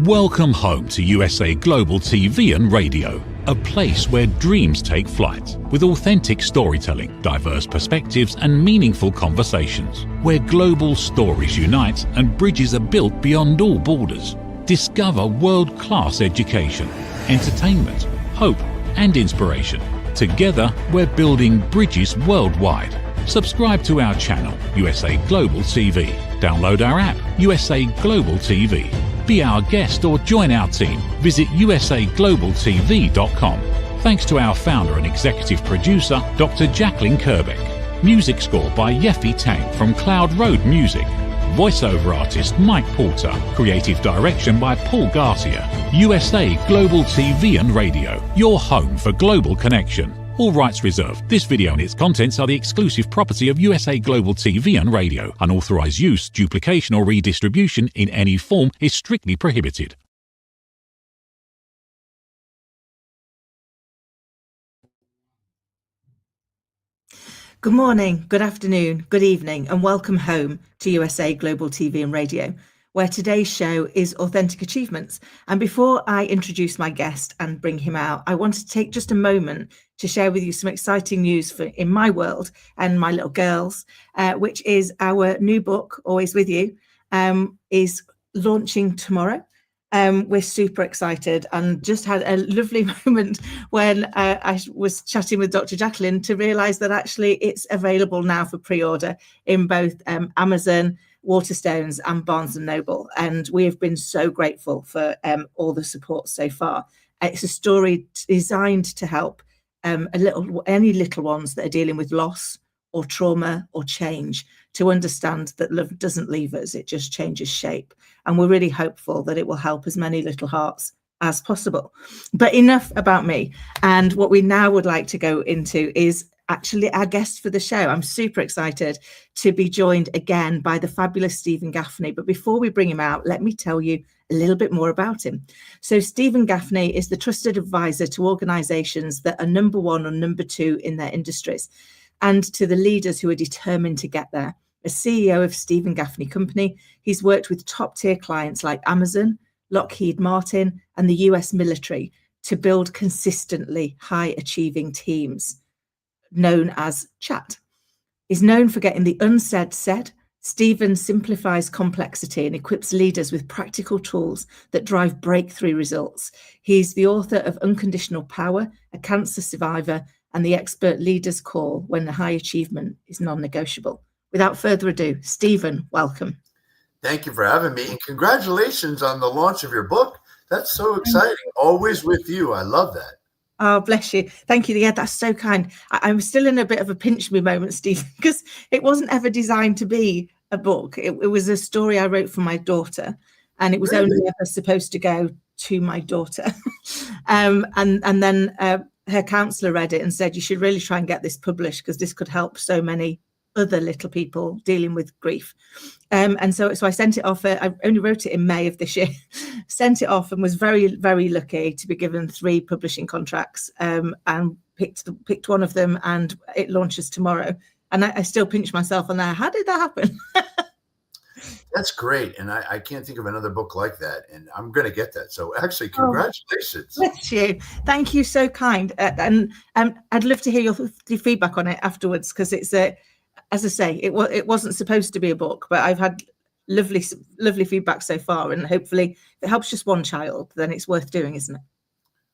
Welcome home to USA Global TV and Radio, a place where dreams take flight, with authentic storytelling, diverse perspectives and meaningful conversations, where global stories unite and bridges are built beyond all borders. Discover world-class education, entertainment, hope and inspiration. Together, we're building bridges worldwide. Subscribe to our channel, USA Global TV. Download our app, USA Global TV. Be our guest or join our team. Visit usaglobaltv.com. Thanks to our founder and executive producer, Dr. Jacqueline Kerbeck. Music score by Yeffy Tang from Cloud Road Music. Voiceover artist Mike Porter. Creative direction by Paul Garcia. USA Global TV and Radio, your home for global connection. All rights reserved. This video and its contents are the exclusive property of USA Global TV and Radio. Unauthorized use, duplication or redistribution in any form is strictly prohibited. Good morning, good afternoon, good evening, and welcome home to USA Global TV and Radio, where today's show is Authentic Achievements. And before I introduce my guest and bring him out, I want to take just a moment to share with you some exciting news in my world and my little girls, which is our new book, Always With You, is launching tomorrow. We're super excited and just had a lovely moment when I was chatting with Dr. Jacqueline to realise that actually it's available now for pre-order in both Amazon, Waterstones and Barnes & Noble. And we have been so grateful for all the support so far. It's a story designed to help any little ones that are dealing with loss or trauma or change to understand that love doesn't leave us, it just changes shape. And we're really hopeful that it will help as many little hearts as possible. But enough about me. And what we now would like to go into is actually our guest for the show. I'm super excited to be joined again by the fabulous Stephen Gaffney. But before we bring him out, let me tell you a little bit more about him. So Stephen Gaffney is the trusted advisor to organisations that are number one or number two in their industries, and to the leaders who are determined to get there. As CEO of Stephen Gaffney Company, he's worked with top tier clients like Amazon, Lockheed Martin, and the US military to build consistently high achieving teams, known as CHAT. He's known for getting the unsaid said. Stephen simplifies complexity and equips leaders with practical tools that drive breakthrough results. He's the author of Unconditional Power, A Cancer Survivor, and The Expert Leader's Call When the High Achievement is Non-Negotiable. Without further ado, Stephen, welcome. Thank you for having me, and congratulations on the launch of your book. That's so exciting. Always With You. I love that. Oh, bless you. Thank you. Yeah, that's so kind. I'm still in a bit of a pinch me moment, Steve, because it wasn't ever designed to be a book. It was a story I wrote for my daughter, and it was Really? only ever supposed to go to my daughter. And then her counsellor read it and said, you should really try and get this published because this could help so many other little people dealing with grief. And so I sent it off. I only wrote it in May of this year, sent it off and was very, very lucky to be given 3 publishing contracts, and picked one of them, and it launches tomorrow. And I still pinch myself on that. How did that happen? That's great. And I can't think of another book like that. And I'm going to get that. So actually, congratulations. Bless you. Thank you. So kind. And I'd love to hear your feedback on it afterwards, because it's as I say, it wasn't supposed to be a book, but I've had lovely feedback so far. And hopefully if it helps just one child, then it's worth doing, isn't it?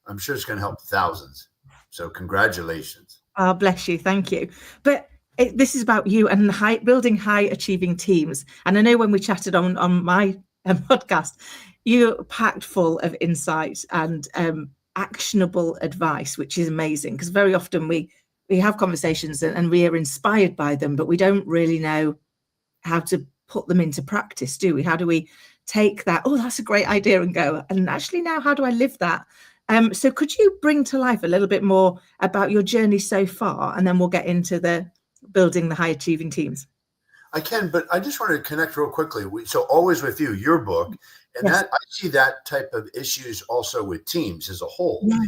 I'm sure it's going to help thousands. So congratulations. Oh, bless you. Thank you. But this is about you and building high achieving teams. And I know when we chatted on my podcast, you're packed full of insight and actionable advice, which is amazing, because very often we have conversations and we are inspired by them, but we don't really know how to put them into practice, do we? How do we take that, oh, that's a great idea, and go, and actually now how do I live that? So could you bring to life a little bit more about your journey so far, and then we'll get into the building the high achieving teams? I can, but I just wanted to connect real quickly. So Always With You, your book, and Yes. that I see that type of issues also with teams as a whole. Yeah.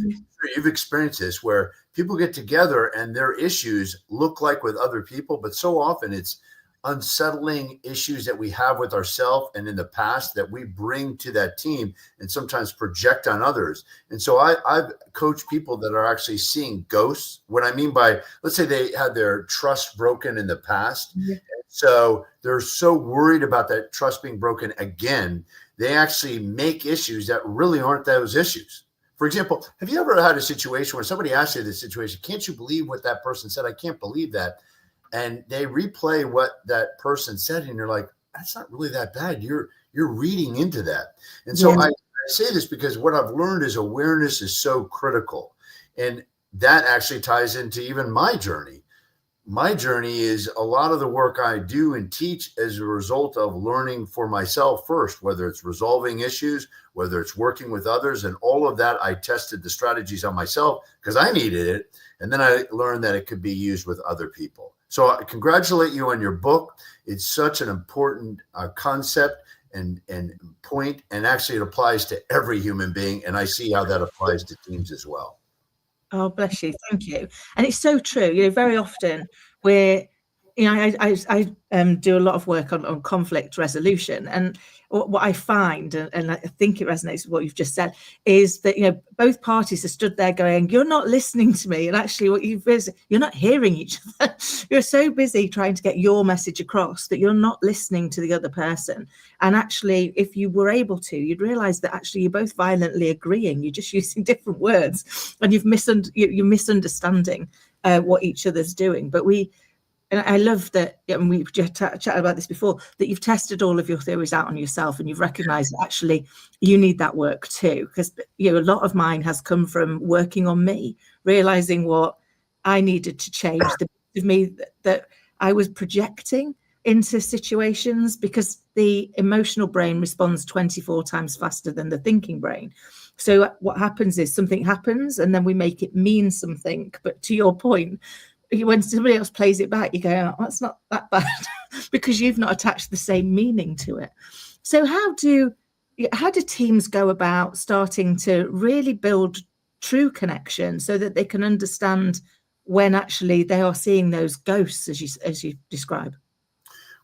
You've experienced this where people get together and their issues look like with other people, but so often it's unsettling issues that we have with ourselves and in the past that we bring to that team and sometimes project on others. And so I've coached people that are actually seeing ghosts. What I mean by, let's say they had their trust broken in the past. Yeah. So they're so worried about that trust being broken again, they actually make issues that really aren't those issues. For example, have you ever had a situation where somebody asks you this situation, can't you believe what that person said? I can't believe that. And they replay what that person said, and you're like, that's not really that bad. You're reading into that. And so I say this because what I've learned is awareness is so critical. And that actually ties into even my journey. My journey is a lot of the work I do and teach as a result of learning for myself first, whether it's resolving issues, whether it's working with others, and all of that. I tested the strategies on myself because I needed it. And then I learned that it could be used with other people. So I congratulate you on your book. It's such an important concept and point, and actually it applies to every human being. And I see how that applies to teams as well. Oh, bless you. Thank you. And it's so true. Very often we're, I do a lot of work on conflict resolution, and what I find, and I think it resonates with what you've just said, is that both parties are stood there going, "You're not listening to me," and actually, you're not hearing each other. You're so busy trying to get your message across that you're not listening to the other person. And actually, if you were able to, you'd realise that actually you're both violently agreeing. You're just using different words, and you're misunderstanding what each other's doing. But and I love that, and we've just chatted about this before, that you've tested all of your theories out on yourself, and you've recognized that actually you need that work too. Because a lot of mine has come from working on me, realizing what I needed to change, the bit of me that I was projecting into situations, because the emotional brain responds 24 times faster than the thinking brain. So what happens is something happens, and then we make it mean something. But to your point, when somebody else plays it back, you go, "Oh, that's not that bad," because you've not attached the same meaning to it. So how do teams go about starting to really build true connection so that they can understand when actually they are seeing those ghosts, as you describe?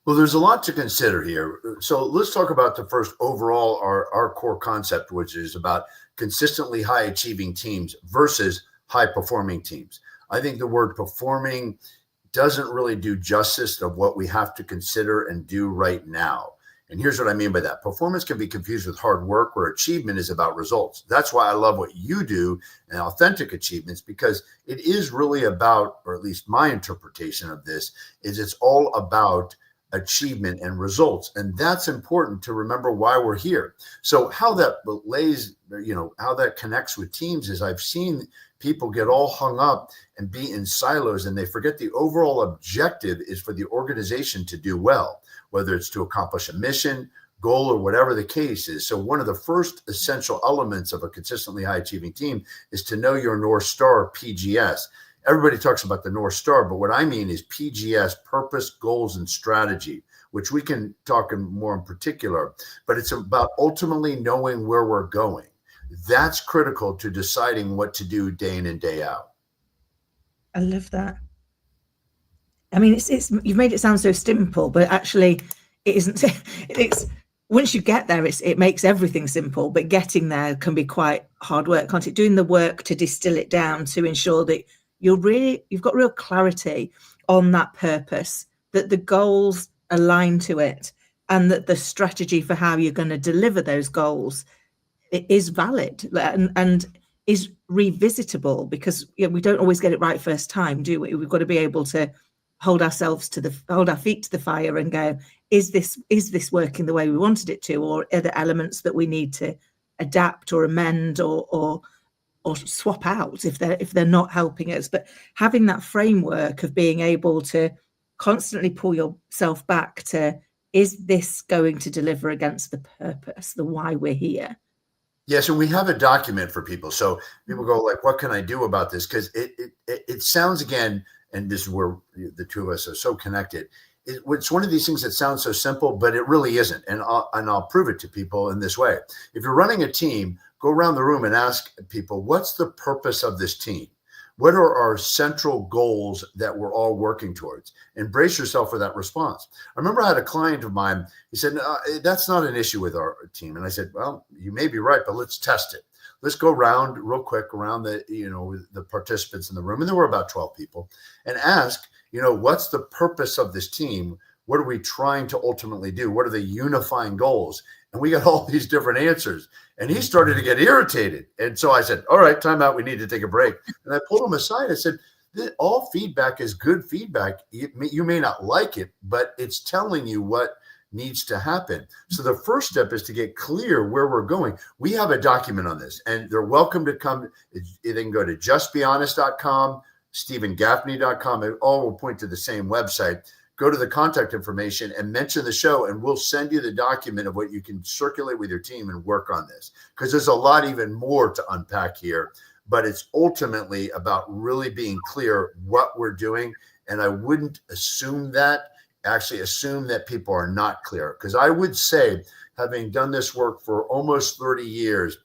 Well, there's a lot to consider here. So let's talk about the first overall, our core concept, which is about consistently high achieving teams versus high performing teams. I think the word performing doesn't really do justice of what we have to consider and do right now. And here's what I mean by that. Performance can be confused with hard work, where achievement is about results. That's why I love what you do and authentic achievements, because it is really about, or at least my interpretation of this, is it's all about achievement and results. And that's important to remember why we're here. So how that how that connects with teams is, I've seen people get all hung up and be in silos, and they forget the overall objective is for the organization to do well, whether it's to accomplish a mission, goal, or whatever the case is. So one of the first essential elements of a consistently high achieving team is to know your North Star, PGS. Everybody talks about the North Star, but what I mean is PGS, purpose, goals, and strategy, which we can talk more in particular, but it's about ultimately knowing where we're going. That's critical to deciding what to do day in and day out. I love that. I mean, it's you've made it sound so simple, but actually it isn't. It's once you get there, it makes everything simple, but getting there can be quite hard work, can't it? Doing the work to distill it down to ensure that you've got real clarity on that purpose, that the goals align to it, and that the strategy for how you're going to deliver those goals is valid and is revisitable, because we don't always get it right first time, do we? We've got to be able to hold our feet to the fire and go, is this working the way we wanted it to, or are there elements that we need to adapt or amend or swap out if they're not helping us? But having that framework of being able to constantly pull yourself back to, is this going to deliver against the purpose, the why we're here? Yes, and we have a document for people. So people go like, what can I do about this? Because it sounds, again, and this is where the two of us are so connected. It's one of these things that sounds so simple, but it really isn't. And I'll prove it to people in this way. If you're running a team, go around the room and ask people, what's the purpose of this team? What are our central goals that we're all working towards? And brace yourself for that response. I remember I had a client of mine, he said, no, that's not an issue with our team. And I said, well, you may be right, but let's test it. Let's go around real quick around the participants in the room. And there were about 12 people, and ask, what's the purpose of this team? What are we trying to ultimately do? What are the unifying goals? And we got all these different answers. And he started to get irritated. And so I said, all right, time out. We need to take a break. And I pulled him aside. I said, all feedback is good feedback. You may not like it, but it's telling you what needs to happen. So the first step is to get clear where we're going. We have a document on this, and they're welcome to come. They can go to justbehonest.com, stephengaffney.com. It all will point to the same website. Go to the contact information and mention the show, and we'll send you the document of what you can circulate with your team and work on this, because there's a lot even more to unpack here, but it's ultimately about really being clear what we're doing. And I wouldn't assume that people are not clear, because I would say, having done this work for almost 30 years,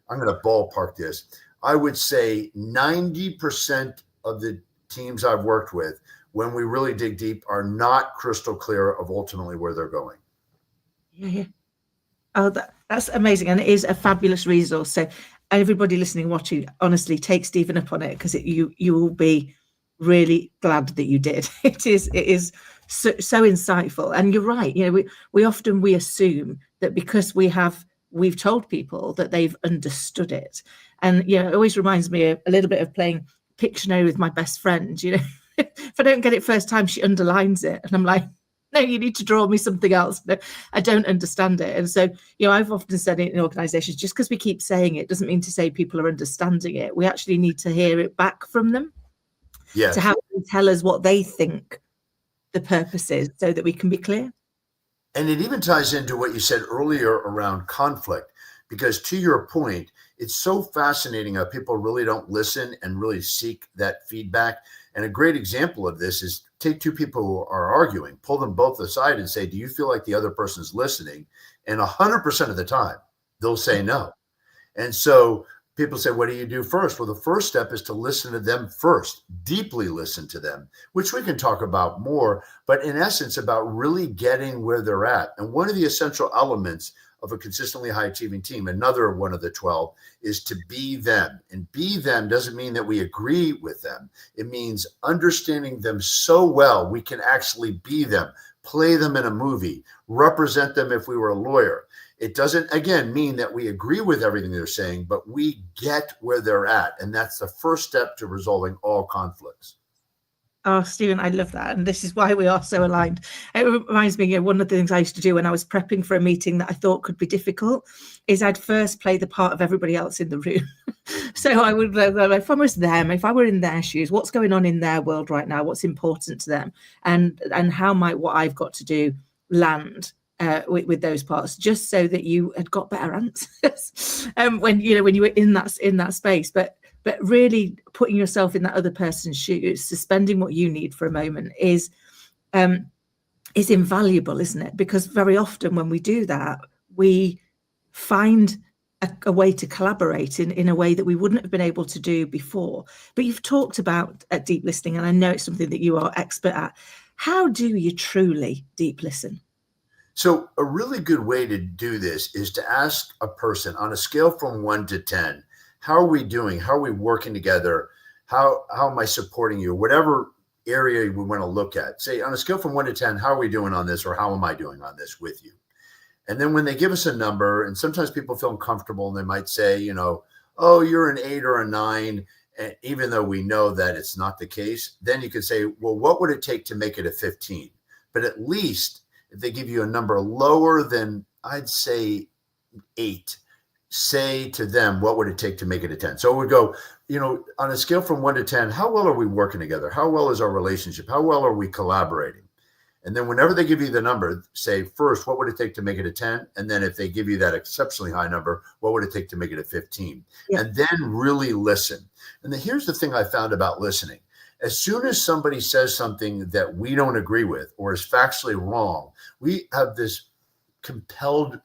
I'm going to ballpark this. I would say 90% of the teams I've worked with, when we really dig deep, are not crystal clear of ultimately where they're going. Yeah. Oh, that's amazing. And it is a fabulous resource. So everybody listening, watching, honestly, take Stephen up on it, because you will be really glad that you did. It is so insightful. And you're right. We often assume that because we've told people that they've understood it. And, it always reminds me a little bit of playing Pictionary with my best friend. If I don't get it first time, she underlines it. And I'm like, no, you need to draw me something else. No, I don't understand it. And so, I've often said it in organizations, just because we keep saying it doesn't mean to say people are understanding it. We actually need to hear it back from them. Yes. To have them tell us what they think the purpose is, so that we can be clear. And it even ties into what you said earlier around conflict, because to your point, it's so fascinating how people really don't listen and really seek that feedback. And a great example of this is, take two people who are arguing, pull them both aside and say, do you feel like the other person's listening? And 100% of the time, they'll say no. And so people say, what do you do first? Well, the first step is to listen to them first, deeply listen to them, which we can talk about more, but in essence, about really getting where they're at. And one of the essential elements of a consistently high achieving team, another one of the 12, is to be them. And be them doesn't mean that we agree with them. It means understanding them so well we can actually be them, play them in a movie, represent them if we were a lawyer. It doesn't, again, mean that we agree with everything they're saying, but we get where they're at. And that's the first step to resolving all conflicts. Oh, Stephen, I love that. And this is why we are so aligned. It reminds me, one of the things I used to do when I was prepping for a meeting that I thought could be difficult is I'd first play the part of everybody else in the room. So I would go, if I was them, if I were in their shoes, what's going on in their world right now? What's important to them? And how might what I've got to do land with those parts, just so that you had got better answers when you were in that space. But really putting yourself in that other person's shoes, suspending what you need for a moment is invaluable, isn't it? Because very often when we do that, we find a way to collaborate in a way that we wouldn't have been able to do before. But you've talked about deep listening, and I know it's something that you are expert at. How do you truly deep listen? So a really good way to do this is to ask a person on a scale from 1 to 10, how are we doing? How are we working together? How am I supporting you? Whatever area we want to look at. Say on a scale from 1 to 10, how are we doing on this, or how am I doing on this with you? And then when they give us a number, and sometimes people feel uncomfortable and they might say, oh, you're an 8 or a 9, and even though we know that it's not the case, then you could say, well, what would it take to make it a 15? But at least if they give you a number lower than, I'd say, 8, say to them, what would it take to make it a 10? So it would go, on a scale from 1 to 10, how well are we working together? How well is our relationship? How well are we collaborating? And then whenever they give you the number, say first, what would it take to make it a 10? And then if they give you that exceptionally high number, what would it take to make it a 15? Yeah. And then really listen. And here's the thing I found about listening. As soon as somebody says something that we don't agree with or is factually wrong, we have this compelled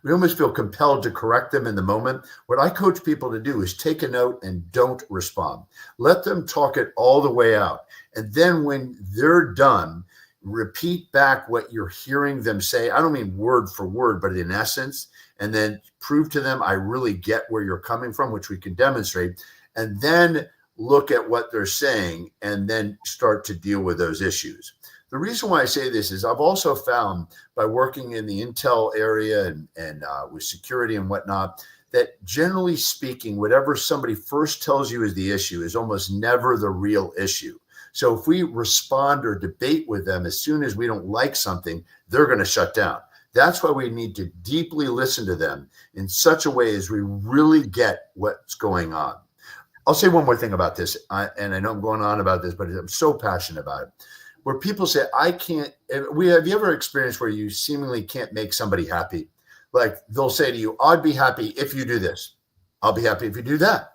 we almost feel compelled to correct them in the moment. What I coach people to do is take a note and don't respond. Let them talk it all the way out. And then when they're done, repeat back what you're hearing them say. I don't mean word for word, but in essence, and then prove to them, I really get where you're coming from, which we can demonstrate. And then look at what they're saying and then start to deal with those issues. The reason why I say this is I've also found by working in the Intel area and with security and whatnot, that generally speaking, whatever somebody first tells you is the issue is almost never the real issue. So if we respond or debate with them, as soon as we don't like something, they're going to shut down. That's why we need to deeply listen to them in such a way as we really get what's going on. I'll say one more thing about this, and I know I'm going on about this, but I'm so passionate about it. Where people say, I can't, have you ever experienced where you seemingly can't make somebody happy? Like they'll say to you, I'd be happy if you do this. I'll be happy if you do that.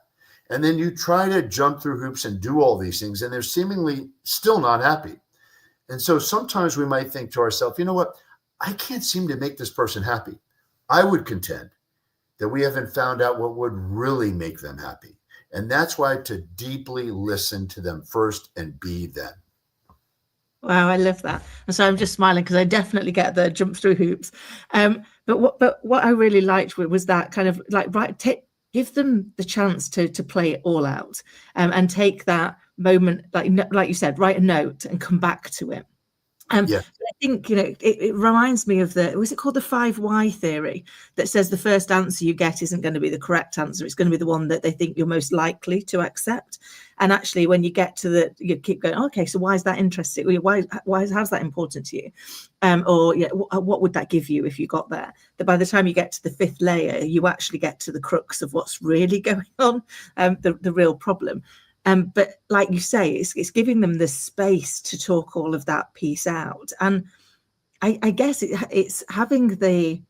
And then you try to jump through hoops and do all these things, and they're seemingly still not happy. And so sometimes we might think to ourselves, you know what? I can't seem to make this person happy. I would contend that we haven't found out what would really make them happy. And that's why to deeply listen to them first and be them. Wow, I love that. And so I'm just smiling because I definitely get the jump through hoops. But what I really liked was that kind of like, give them the chance to play it all out, and take that moment, like you said, write a note and come back to it. I think, it reminds me of was it called the 5 why theory, that says the first answer you get isn't going to be the correct answer. It's going to be the one that they think you're most likely to accept. And actually, when you get to you keep going, okay, so why is that interesting? How's that important to you? What would that give you if you got there? That by the time you get to the 5th layer, you actually get to the crux of what's really going on, the real problem. But like you say, it's giving them the space to talk all of that piece out. And I guess it's having the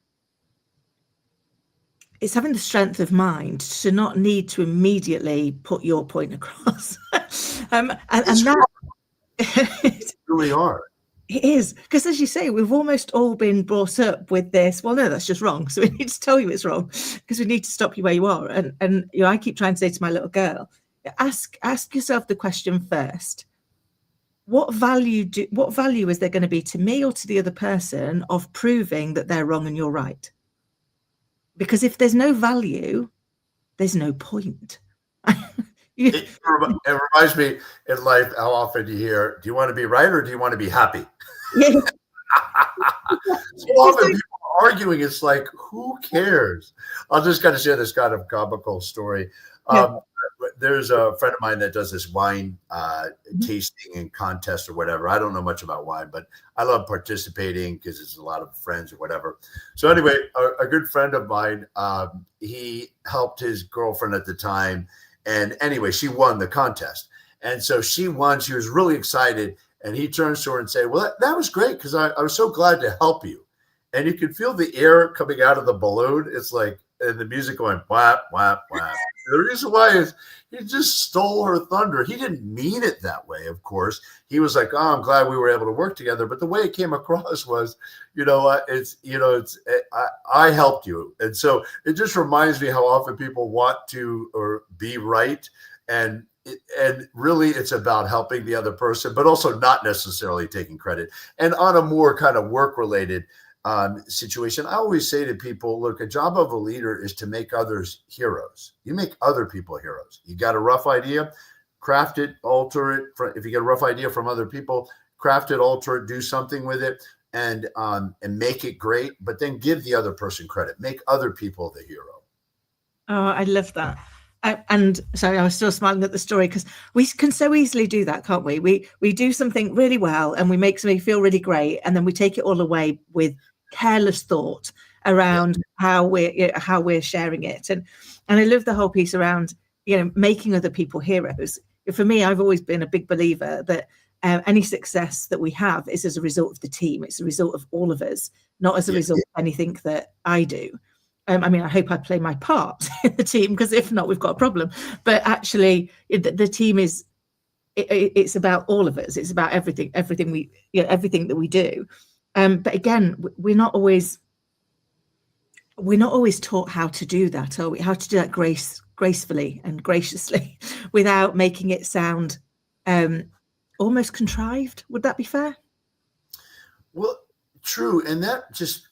strength of mind to not need to immediately put your point across. And that really are. It is, because as you say, we've almost all been brought up with this. Well, no, that's just wrong. So we need to tell you it's wrong because we need to stop you where you are. And I keep trying to say to my little girl, ask yourself the question first. What value is there going to be to me or to the other person of proving that they're wrong and you're right? Because if there's no value, there's no point. It reminds me in life how often you hear, do you want to be right or do you want to be happy? Yeah. So often people are arguing, it's like, who cares? I'll just kind of share this kind of comical story. There's a friend of mine that does this wine tasting and contest or whatever. I don't know much about wine, but I love participating because there's a lot of friends or whatever. So anyway, a good friend of mine, he helped his girlfriend at the time. And anyway, she won the contest. And so she won. She was really excited. And he turns to her and say, well, that was great because I was so glad to help you. And you can feel the air coming out of the balloon. It's like, and the music going, whap, whap, whap. The reason why is he just stole her thunder. He didn't mean it that way, of course. He was like, oh, I'm glad we were able to work together. But the way it came across was, I helped you. And so it just reminds me how often people want to or be right. And really it's about helping the other person, but also not necessarily taking credit. And on a more kind of work-related situation, I always say to people, look, a job of a leader is to make others heroes. You make other people heroes. You got a rough idea, craft it, alter it. If you get a rough idea from other people, craft it, alter it, do something with it, and make it great. But then give the other person credit. Make other people the hero. Oh, I love that. And sorry, I was still smiling at the story because we can so easily do that, can't we? We do something really well and we make somebody feel really great, and then we take it all away with careless thought around how we're sharing it. And I love the whole piece around making other people heroes. For me, I've always been a big believer that any success that we have is as a result of the team. It's a result of all of us, not as a result of anything that I do. I mean, I hope I play my part in the team, because if not, we've got a problem. But actually, the team is, it's about all of us. It's about everything that we do. But again, we're not always we're not always taught how to do that, are we? How to do that gracefully and graciously without making it sound almost contrived. Would that be fair? Well, true. And that just,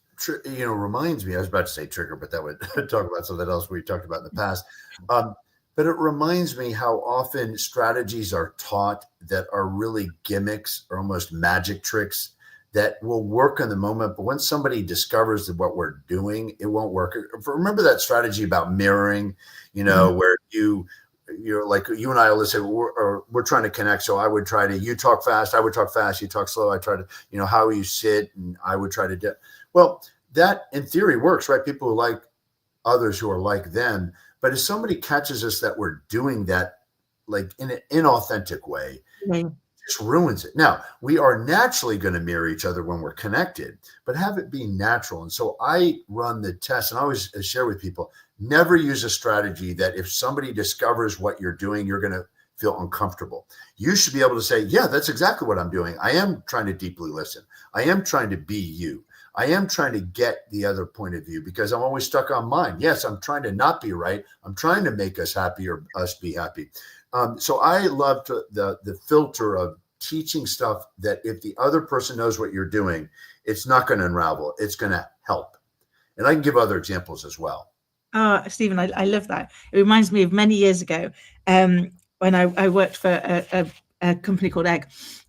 reminds me, I was about to say trigger, but that would talk about something else we talked about in the past. But it reminds me how often strategies are taught that are really gimmicks or almost magic tricks that will work in the moment. But when somebody discovers that what we're doing, it won't work. Remember that strategy about mirroring, where you're like, you and I, let's say we're trying to connect. So I would try to, you talk fast, I would talk fast, you talk slow. I try to, how you sit, and I would try to well, that in theory works, right? People who like others who are like them. But if somebody catches us that we're doing that like in an inauthentic way, it just ruins it. Now, we are naturally going to mirror each other when we're connected, but have it be natural. And so I run the test, and I always share with people, never use a strategy that if somebody discovers what you're doing, you're going to feel uncomfortable. You should be able to say, yeah, that's exactly what I'm doing. I am trying to deeply listen. I am trying to be you. I am trying to get the other point of view because I'm always stuck on mine. Yes, I'm trying to not be right. I'm trying to make us happy or us be happy. So I love the filter of teaching stuff that if the other person knows what you're doing, it's not going to unravel. It's going to help. And I can give other examples as well. Oh, Stephen, I love that. It reminds me of many years ago when I worked for a company called Egg.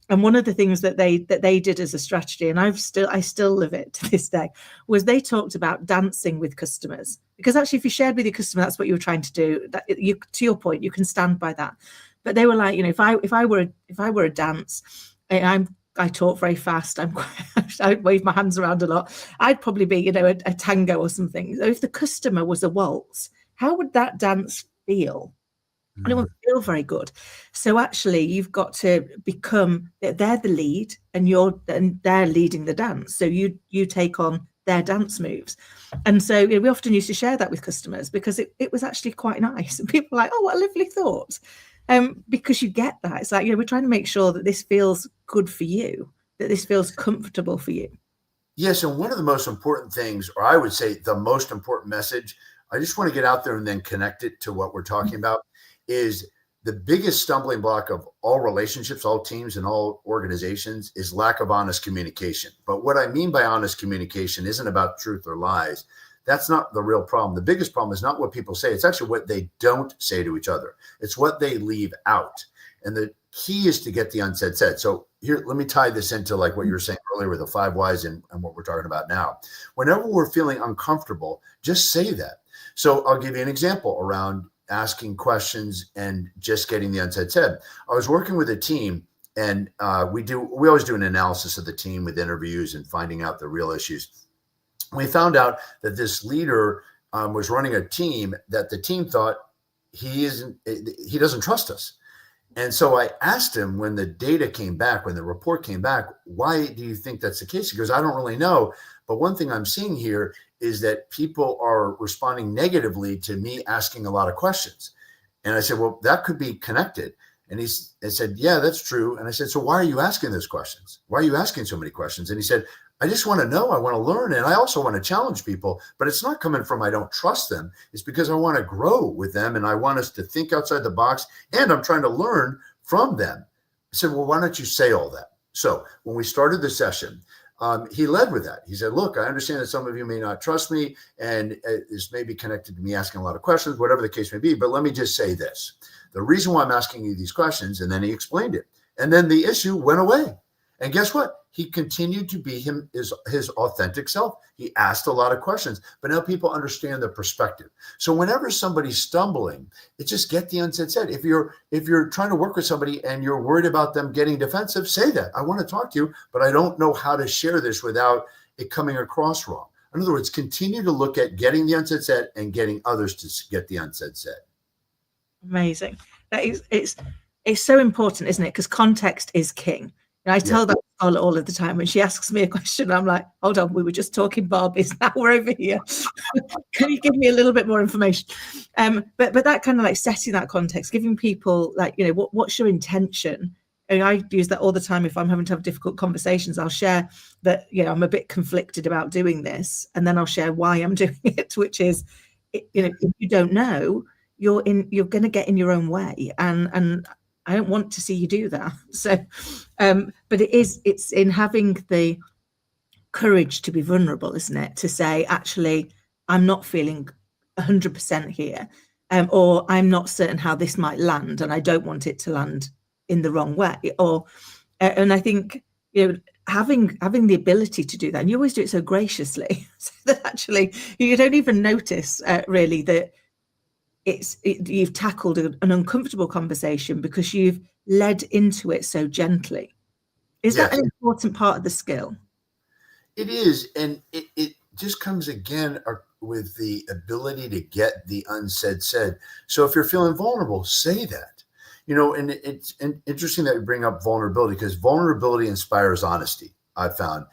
And one of the things that they did as a strategy, and I still live it to this day, was they talked about dancing with customers. Because actually, if you shared with your customer, that's what you were trying to do. That to your point, you can stand by that. But they were like, if I were a dance, I talk very fast. I wave my hands around a lot. I'd probably be, a tango or something. So if the customer was a waltz, how would that dance feel? And it won't feel very good. So actually, you've got to become, they're the lead, and they're leading the dance. So you take on their dance moves. And so we often used to share that with customers because it was actually quite nice. And people are like, oh, what a lovely thought. Because you get that. It's like, we're trying to make sure that this feels good for you, that this feels comfortable for you. Yes. And one of the most important things, or I would say the most important message, I just want to get out there and then connect it to what we're talking about, is the biggest stumbling block of all relationships, all teams, and all organizations is lack of honest communication. But what I mean by honest communication isn't about truth or lies. That's not the real problem. The biggest problem is not what people say. It's actually what they don't say to each other. It's what they leave out. And the key is to get the unsaid said. So here, let me tie this into like what you were saying earlier with the 5 whys and what we're talking about now. Whenever we're feeling uncomfortable, just say that. So I'll give you an example around asking questions and just getting the unsaid said. I was working with a team, and we always do an analysis of the team with interviews and finding out the real issues. We found out that this leader was running a team that the team thought he doesn't trust us. And so I asked him when the data came back, when the report came back, why do you think that's the case? He goes, I don't really know. But one thing I'm seeing here is that people are responding negatively to me asking a lot of questions. And I said, well, that could be connected. And he said, yeah, that's true. And I said, so why are you asking those questions? Why are you asking so many questions? And he said, I just want to know. I want to learn. And I also want to challenge people. But it's not coming from I don't trust them. It's because I want to grow with them. And I want us to think outside the box. And I'm trying to learn from them. I said, well, why don't you say all that? So when we started the session, he led with that. He said, look, I understand that some of you may not trust me, and this may be connected to me asking a lot of questions, whatever the case may be. But let me just say this. The reason why I'm asking you these questions, and then he explained it. And then the issue went away. And guess what? He continued to be his authentic self. He asked a lot of questions, but now people understand the perspective. So whenever somebody's stumbling, it's just get the unsaid said. If you're trying to work with somebody and you're worried about them getting defensive, say that. I want to talk to you, but I don't know how to share this without it coming across wrong. In other words, continue to look at getting the unsaid said and getting others to get the unsaid said. Amazing. That is, it's so important, isn't it? Because context is king. And I tell that all of the time when she asks me a question, I'm like, hold on, we were just talking Barbies. Now we're over here. Can you give me a little bit more information? But that kind of like setting that context, giving people like, what's your intention And I use that all the time. If I'm having to have difficult conversations, I'll share that, I'm a bit conflicted about doing this, and then I'll share why I'm doing it, which is, if you don't know, you're going to get in your own way, and I don't want to see you do that. So, but it's in having the courage to be vulnerable, isn't it? To say, actually, I'm not feeling 100% here, or I'm not certain how this might land, and I don't want it to land in the wrong way. Or, and I think, having the ability to do that, and you always do it so graciously, so that actually you don't even notice really that you've tackled an uncomfortable conversation because you've led into it so gently. Is that an important part of the skill? It is, and it just comes again with the ability to get the unsaid said. So if you're feeling vulnerable, say that. And it's interesting that you bring up vulnerability, because vulnerability inspires honesty. I've found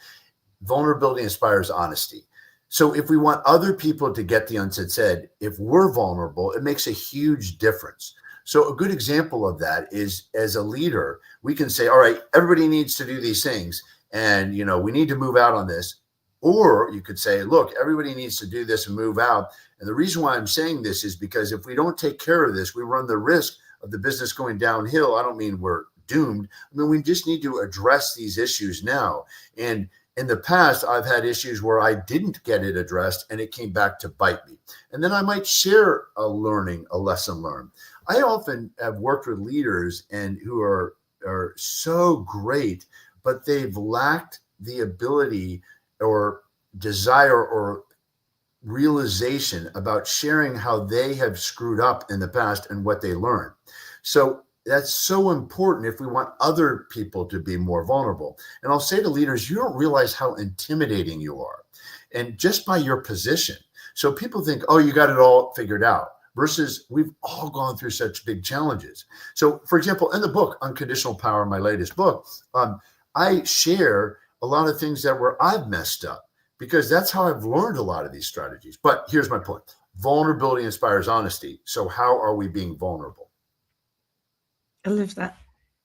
vulnerability inspires honesty. So if we want other people to get the unsaid said, if we're vulnerable, it makes a huge difference. So a good example of that is, as a leader, we can say, all right, everybody needs to do these things, and we need to move out on this. Or you could say, look, everybody needs to do this and move out. And the reason why I'm saying this is because if we don't take care of this, we run the risk of the business going downhill. I don't mean we're doomed. I mean, we just need to address these issues now. And in the past, I've had issues where I didn't get it addressed and it came back to bite me. And then I might share a lesson learned. I often have worked with leaders who are so great, but they've lacked the ability or desire or realization about sharing how they have screwed up in the past and what they learned. So that's so important if we want other people to be more vulnerable. And I'll say to leaders, you don't realize how intimidating you are, and just by your position. So people think, oh, you got it all figured out, versus we've all gone through such big challenges. So, for example, in the book, Unconditional Power, my latest book, I share a lot of things that I've messed up, because that's how I've learned a lot of these strategies. But here's my point. Vulnerability inspires honesty. So how are we being vulnerable? I love that.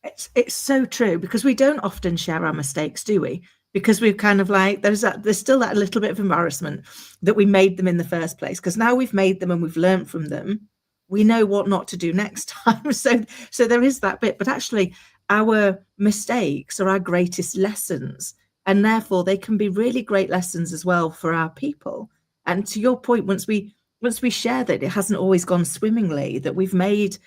It's so true, because we don't often share our mistakes, do we? Because we're kind of like, there's still that little bit of embarrassment that we made them in the first place, because now we've made them and we've learned from them, we know what not to do next time. So there is that bit, but actually our mistakes are our greatest lessons, and therefore they can be really great lessons as well for our people. And to your point, once we share that it hasn't always gone swimmingly, that we've made,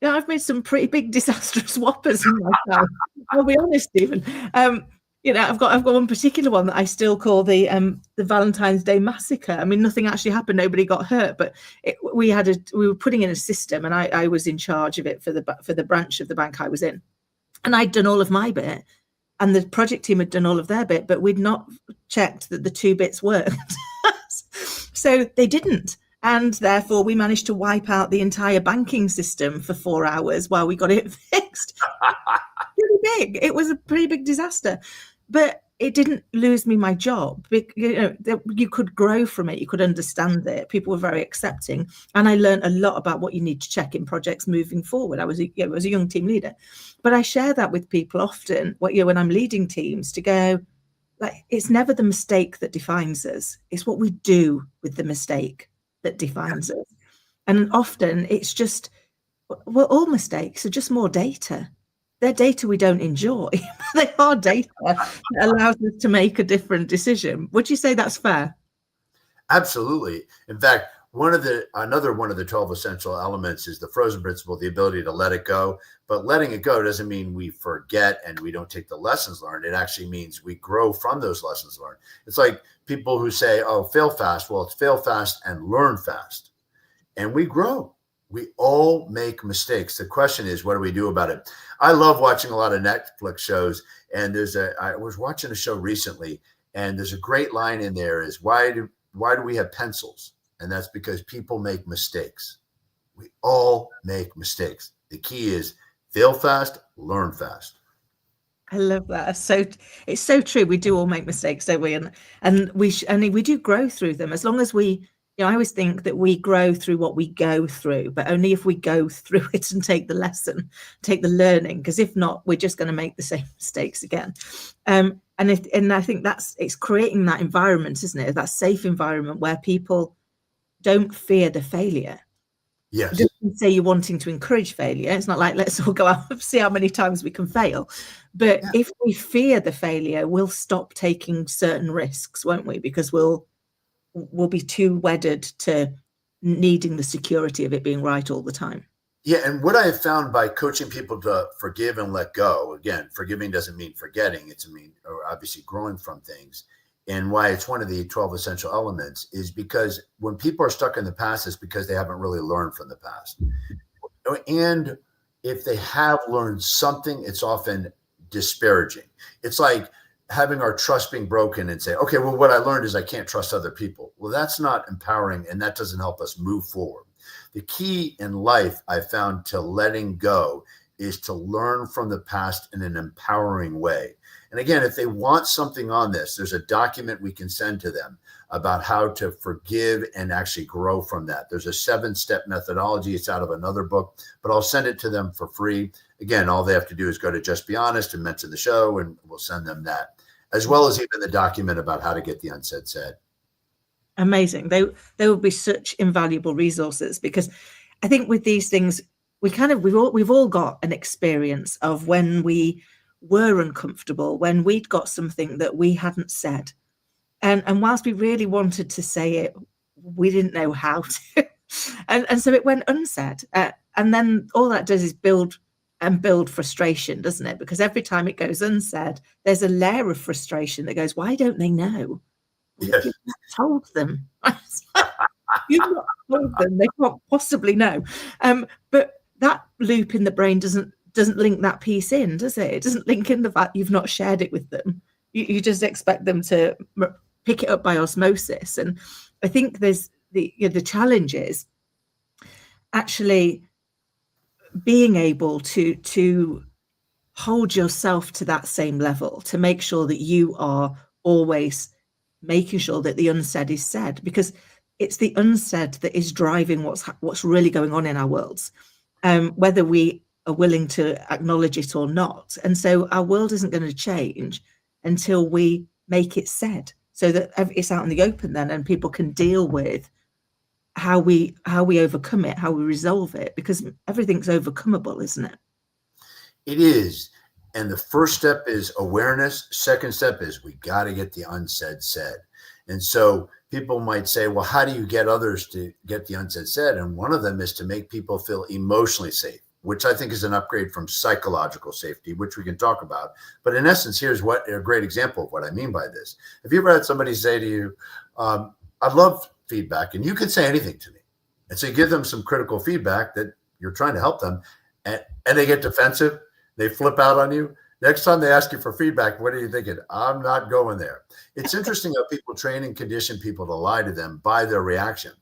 I've made some pretty big disastrous whoppers in my time. I'll be honest, Stephen. I've got one particular one that I still call the Valentine's Day Massacre. I mean, nothing actually happened, nobody got hurt, but we were putting in a system, and I was in charge of it for the branch of the bank I was in, and I'd done all of my bit, and the project team had done all of their bit, but we'd not checked that the two bits worked. So they didn't. And therefore, we managed to wipe out the entire banking system for 4 hours while we got it fixed. Pretty big. It was a pretty big disaster. But it didn't lose me my job. You could grow from it. You could understand it. People were very accepting. And I learned a lot about what you need to check in projects moving forward. I was a young team leader. But I share that with people often, when I'm leading teams, to go, like, it's never the mistake that defines us. It's what we do with the mistake that defines us. And often it's just, all mistakes are just more data. They're data we don't enjoy. They are data that allows us to make a different decision. Would you say that's fair? Absolutely. In fact, another one of the 12 essential elements is the frozen principle, the ability to let it go. But letting it go doesn't mean we forget and we don't take the lessons learned. It actually means we grow from those lessons learned. It's like people who say, oh, fail fast. Well, it's fail fast and learn fast. And we grow. We all make mistakes. The question is, what do we do about it? I love watching a lot of Netflix shows. And I was watching a show recently, and there's a great line in there is, why do we have pencils? And that's because people make mistakes. We all make mistakes. The key is fail fast, learn fast. I love that. So it's so true. We do all make mistakes, don't we? And we do grow through them, as long as we I always think that we grow through what we go through, but only if we go through it and take the lesson, take the learning, because if not, we're just going to make the same mistakes again. And I think it's creating that environment, isn't it? That safe environment where people don't fear the failure. Yes. It doesn't say you're wanting to encourage failure. It's not like, let's all go out and see how many times we can fail. But if we fear the failure, we'll stop taking certain risks, won't we? Because we'll be too wedded to needing the security of it being right all the time. Yeah. And what I have found by coaching people to forgive and let go, again, forgiving doesn't mean forgetting. Or obviously growing from things. And why it's one of the 12 essential elements is because when people are stuck in the past, it's because they haven't really learned from the past. And if they have learned something, it's often disparaging. It's like having our trust being broken and say, okay, well, what I learned is I can't trust other people. Well, that's not empowering, and that doesn't help us move forward. The key in life, I found, to letting go is to learn from the past in an empowering way. And again, if they want something on this, there's a document we can send to them about how to forgive and actually grow from that. There's a 7-step methodology. It's out of another book, but I'll send it to them for free. Again, all they have to do is go to Just Be Honest and mention the show, and we'll send them that, as well as even the document about how to get the unsaid said. Amazing. They will be such invaluable resources, because I think with these things, we've all got an experience of when we were uncomfortable, when we'd got something that we hadn't said. And whilst we really wanted to say it, we didn't know how to. and so it went unsaid. And then all that does is build frustration, doesn't it? Because every time it goes unsaid, there's a layer of frustration that goes, why don't they know? Yes. You've not told them. You've not told them. They can't possibly know. But that loop in the brain doesn't link that piece in, does it? It doesn't link in the fact you've not shared it with them. You just expect them to pick it up by osmosis. And I think there's the challenge is actually being able to hold yourself to that same level, to make sure that you are always making sure that the unsaid is said, because it's the unsaid that is driving what's really going on in our worlds, whether we are willing to acknowledge it or not. And so our world isn't going to change until we make it said, so that it's out in the open then, and people can deal with how we overcome it, how we resolve it, because everything's overcomable, isn't it? It is. And the first step is awareness. Second step is we got to get the unsaid said. And so people might say, well, how do you get others to get the unsaid said? And one of them is to make people feel emotionally safe, which I think is an upgrade from psychological safety, which we can talk about. But in essence, here's what a great example of what I mean by this. Have you ever had somebody say to you, I'd love feedback, and you can say anything to me. And so you give them some critical feedback that you're trying to help them, and they get defensive. They flip out on you. Next time they ask you for feedback, what are you thinking? I'm not going there. It's interesting how people train and condition people to lie to them by their reaction.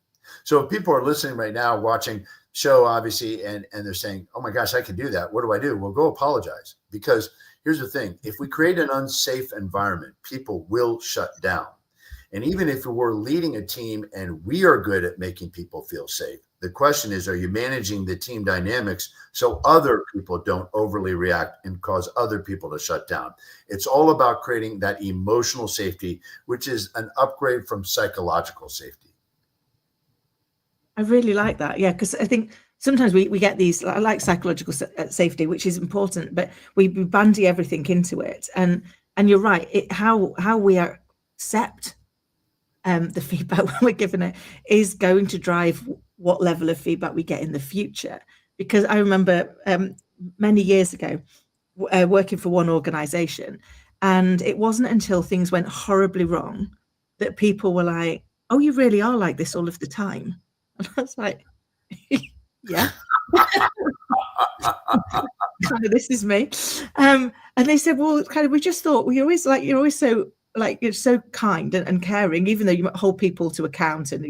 So if people are listening right now, watching show, obviously, and they're saying, oh my gosh, I can do that. What do I do? Well, go apologize. Because here's the thing. If we create an unsafe environment, people will shut down. And even if we're leading a team and we are good at making people feel safe, the question is, are you managing the team dynamics so other people don't overly react and cause other people to shut down? It's all about creating that emotional safety, which is an upgrade from psychological safety. I really like that. Yeah, because I think sometimes we get these, I like psychological safety, which is important, but we bandy everything into it. And you're right, how we accept the feedback when we're given it is going to drive what level of feedback we get in the future. Because I remember many years ago working for one organization, and it wasn't until things went horribly wrong that people were like, oh, you really are like this all of the time. And I was like, yeah. Kind of, this is me. And they said, well, kind of, we just thought, well, you're always so, like, you're so kind and caring, even though you hold people to account, and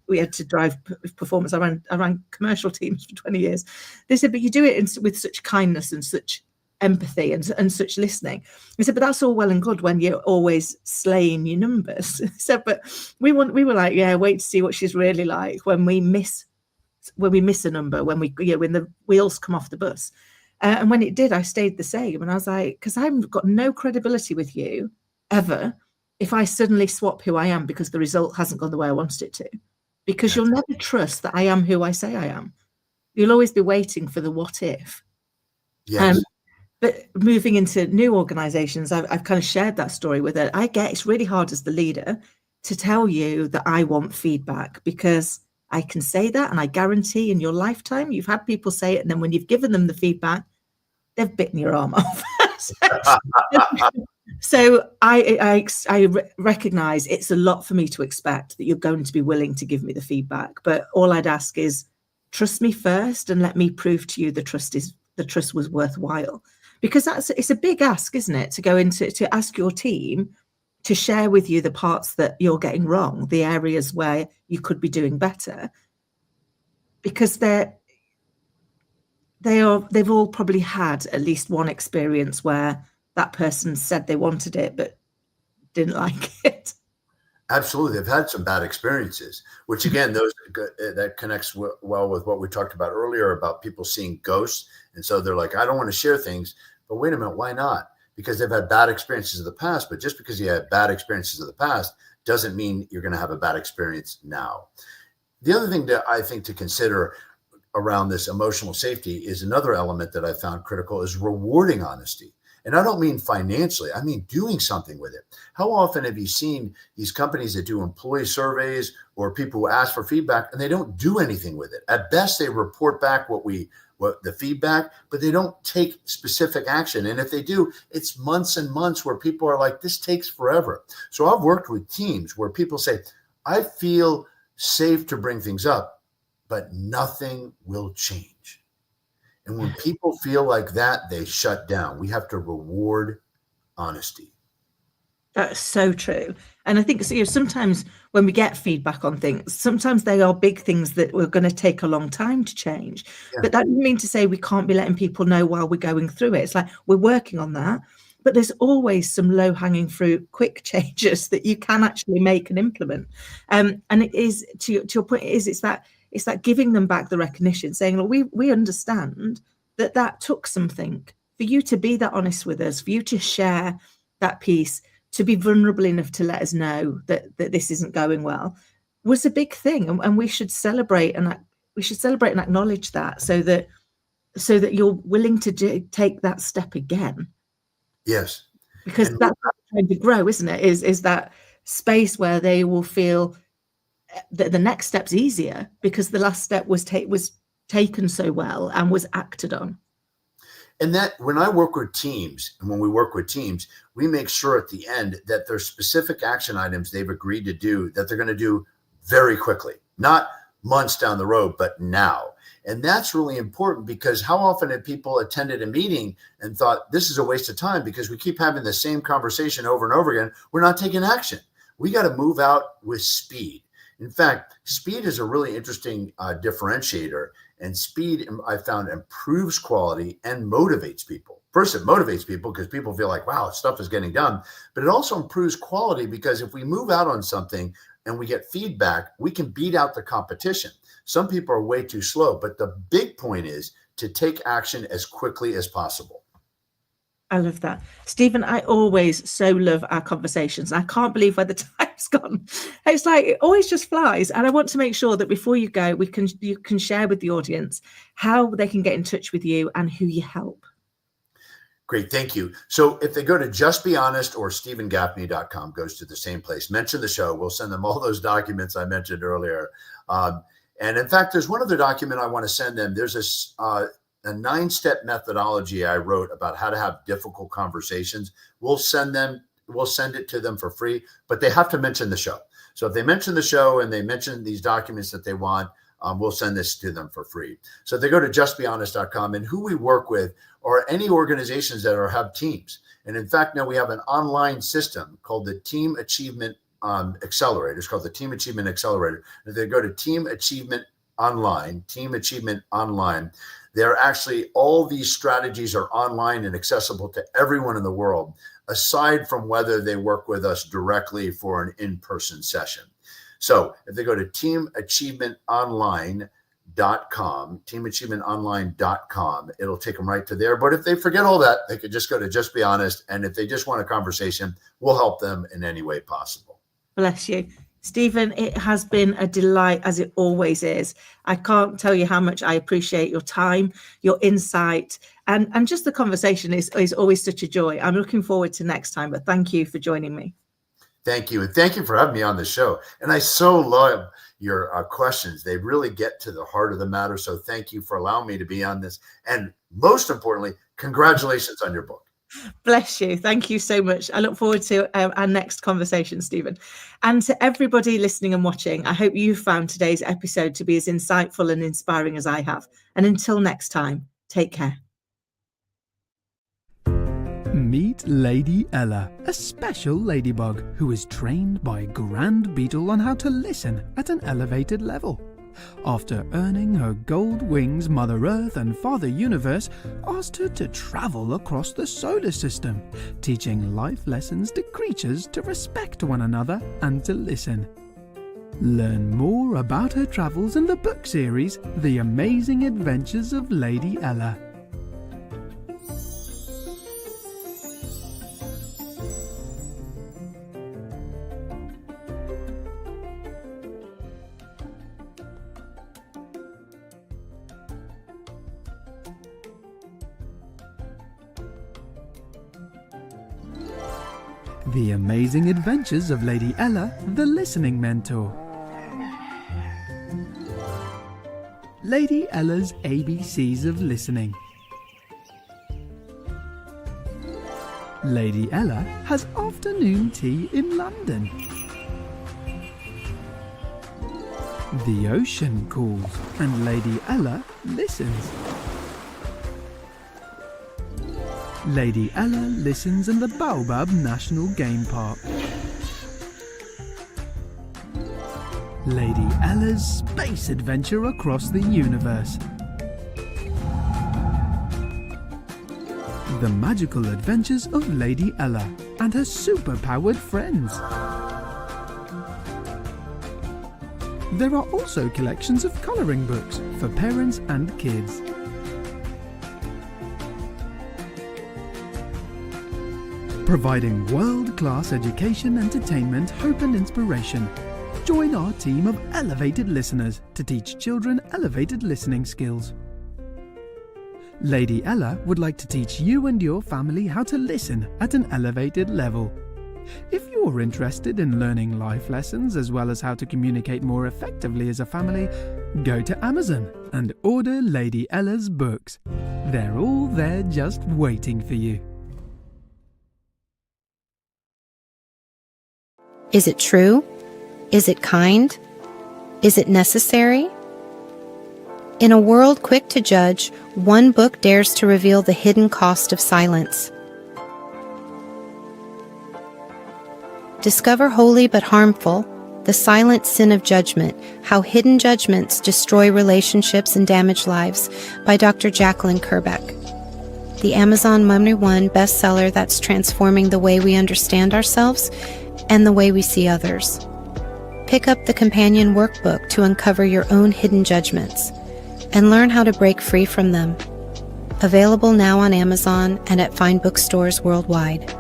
we had to drive performance. I ran commercial teams for 20 years. They said, but you do it with such kindness and such empathy and such listening. He said, but that's all well and good when you're always slaying your numbers. He said, but we were like, yeah, wait to see what she's really like when we miss a number, when the wheels come off the bus. And when it did, I stayed the same. And I was like, because I've got no credibility with you ever if I suddenly swap who I am because the result hasn't gone the way I wanted it to. Because you'll never trust that I am who I say I am. You'll always be waiting for the what if. Yes. But moving into new organizations, I've kind of shared that story with it. I get it's really hard as the leader to tell you that I want feedback, because I can say that, and I guarantee in your lifetime you've had people say it, and then when you've given them the feedback, they've bitten your arm off. So I recognize it's a lot for me to expect that you're going to be willing to give me the feedback, but all I'd ask is trust me first and let me prove to you the trust was worthwhile, because it's a big ask, isn't it, to go into to ask your team to share with you the parts that you're getting wrong, the areas where you could be doing better, because they've all probably had at least one experience where that person said they wanted it but didn't like it. Absolutely. They've had some bad experiences, which again, that connects well with what we talked about earlier about people seeing ghosts. And so they're like, I don't want to share things, but wait a minute, why not? Because they've had bad experiences of the past, but just because you had bad experiences of the past doesn't mean you're going to have a bad experience now. The other thing that I think to consider around this emotional safety is another element that I found critical is rewarding honesty. And I don't mean financially, I mean doing something with it. How often have you seen these companies that do employee surveys or people who ask for feedback and they don't do anything with it? At best, they report back what the feedback, but they don't take specific action. And if they do, it's months and months where people are like, this takes forever. So I've worked with teams where people say, I feel safe to bring things up, but nothing will change. And when people feel like that, they shut down. We have to reward honesty. That's so true. And I think sometimes when we get feedback on things, sometimes they are big things that we're going to take a long time to change. Yeah. But that doesn't mean to say we can't be letting people know while we're going through it. It's like we're working on that. But there's always some low-hanging fruit, quick changes that you can actually make and implement. And it is, to your point, it's that giving them back the recognition, saying, look, we understand that took something for you to be that honest with us, for you to share that piece, to be vulnerable enough to let us know that this isn't going well, was a big thing, and we should celebrate and acknowledge that, so that you're willing to take that step again. Yes, because that's what we're trying to grow, isn't it? Is that space where they will feel that the next step's easier because the last step was taken so well and was acted on. And that when I work with teams, and when we work with teams, we make sure at the end that there's specific action items they've agreed to do that they're going to do very quickly, not months down the road, but now. And that's really important, because how often have people attended a meeting and thought this is a waste of time because we keep having the same conversation over and over again. We're not taking action. We got to move out with speed. In fact, speed is a really interesting differentiator, and speed, I found, improves quality and motivates people. First, it motivates people because people feel like, wow, stuff is getting done, but it also improves quality because if we move out on something and we get feedback, we can beat out the competition. Some people are way too slow, but the big point is to take action as quickly as possible. I love that. Stephen, I always so love our conversations. I can't believe where the time's gone. It's like it always just flies. And I want to make sure that before you go, you can share with the audience how they can get in touch with you and who you help. Great, thank you. So if they go to justbehonest or stephengaffney.com, goes to the same place, mention the show. We'll send them all those documents I mentioned earlier. And in fact, there's one other document I want to send them. There's a 9-step methodology I wrote about how to have difficult conversations. We'll send it to them for free, but they have to mention the show. So if they mention the show and they mention these documents that they want, we'll send this to them for free. So if they go to justbehonest.com, and who we work with are any organizations that have teams. And in fact, now we have an online system called the Team Achievement Accelerator. It's called the Team Achievement Accelerator. If they go to teamachievement Online, Team Achievement Online. They're actually, all these strategies are online and accessible to everyone in the world, aside from whether they work with us directly for an in-person session. So if they go to teamachievementonline.com, it'll take them right to there. But if they forget all that, they could just go to Just Be Honest. And if they just want a conversation, we'll help them in any way possible. Bless you. Stephen, it has been a delight, as it always is. I can't tell you how much I appreciate your time, your insight, and just the conversation is always such a joy. I'm looking forward to next time, but thank you for joining me. Thank you. And thank you for having me on the show. And I so love your questions. They really get to the heart of the matter. So thank you for allowing me to be on this. And most importantly, congratulations on your book. Bless you. Thank you so much. I look forward to our next conversation, Stephen. And to everybody listening and watching, I hope you found today's episode to be as insightful and inspiring as I have. And until next time, take care. Meet Lady Ella, a special ladybug who is trained by Grand Beetle on how to listen at an elevated level. After earning her gold wings, Mother Earth and Father Universe asked her to travel across the solar system, teaching life lessons to creatures to respect one another and to listen. Learn more about her travels in the book series, The Amazing Adventures of Lady Ella. The Amazing Adventures of Lady Ella, the Listening Mentor. Lady Ella's ABCs of Listening. Lady Ella has afternoon tea in London. The ocean calls and Lady Ella listens. Lady Ella listens in the Baobab National Game Park. Lady Ella's space adventure across the universe. The magical adventures of Lady Ella and her super-powered friends. There are also collections of colouring books for parents and kids. Providing world-class education, entertainment, hope and inspiration. Join our team of elevated listeners to teach children elevated listening skills. Lady Ella would like to teach you and your family how to listen at an elevated level. If you're interested in learning life lessons as well as how to communicate more effectively as a family, go to Amazon and order Lady Ella's books. They're all there just waiting for you. Is it true? Is it kind? Is it necessary? In a world quick to judge, one book dares to reveal the hidden cost of silence. Discover Holy but Harmful, The Silent Sin of Judgment, How Hidden Judgments Destroy Relationships and Damage Lives by Dr. Jacqueline Kerbeck. The Amazon #1 bestseller that's transforming the way we understand ourselves and the way we see others. Pick up the companion workbook to uncover your own hidden judgments and learn how to break free from them. Available now on Amazon and at fine bookstores worldwide.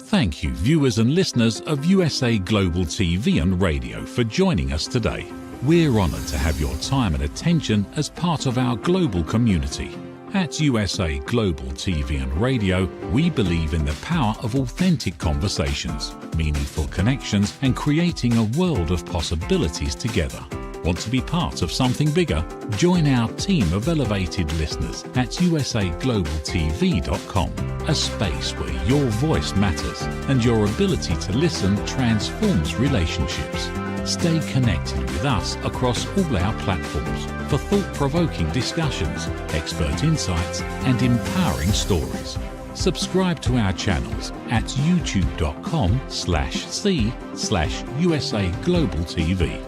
Thank you, viewers and listeners of USA Global TV and Radio, for joining us today. We're honoured to have your time and attention as part of our global community. At USA Global TV and Radio, we believe in the power of authentic conversations, meaningful connections, and creating a world of possibilities together. Want to be part of something bigger? Join our team of elevated listeners at usaglobaltv.com, a space where your voice matters and your ability to listen transforms relationships. Stay connected with us across all our platforms for thought-provoking discussions, expert insights, and empowering stories. Subscribe to our channels at youtube.com/c/USA Global TV.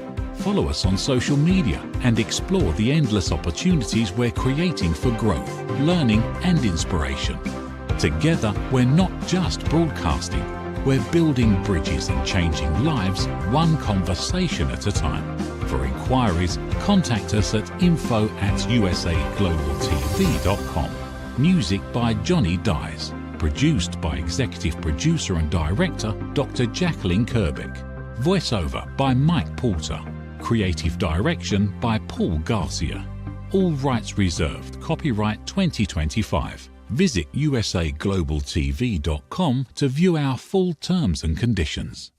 follow us on social media and explore the endless opportunities we're creating for growth, learning and inspiration. Together, we're not just broadcasting, we're building bridges and changing lives one conversation at a time. For inquiries, contact us at info@usaglobaltv.com. Music by Johnny Dies. Produced by Executive Producer and Director Dr. Jacqueline Kerbeck. Voiceover by Mike Porter. Creative Direction by Paul Garcia. All rights reserved. Copyright 2025. Visit usaglobaltv.com to view our full terms and conditions.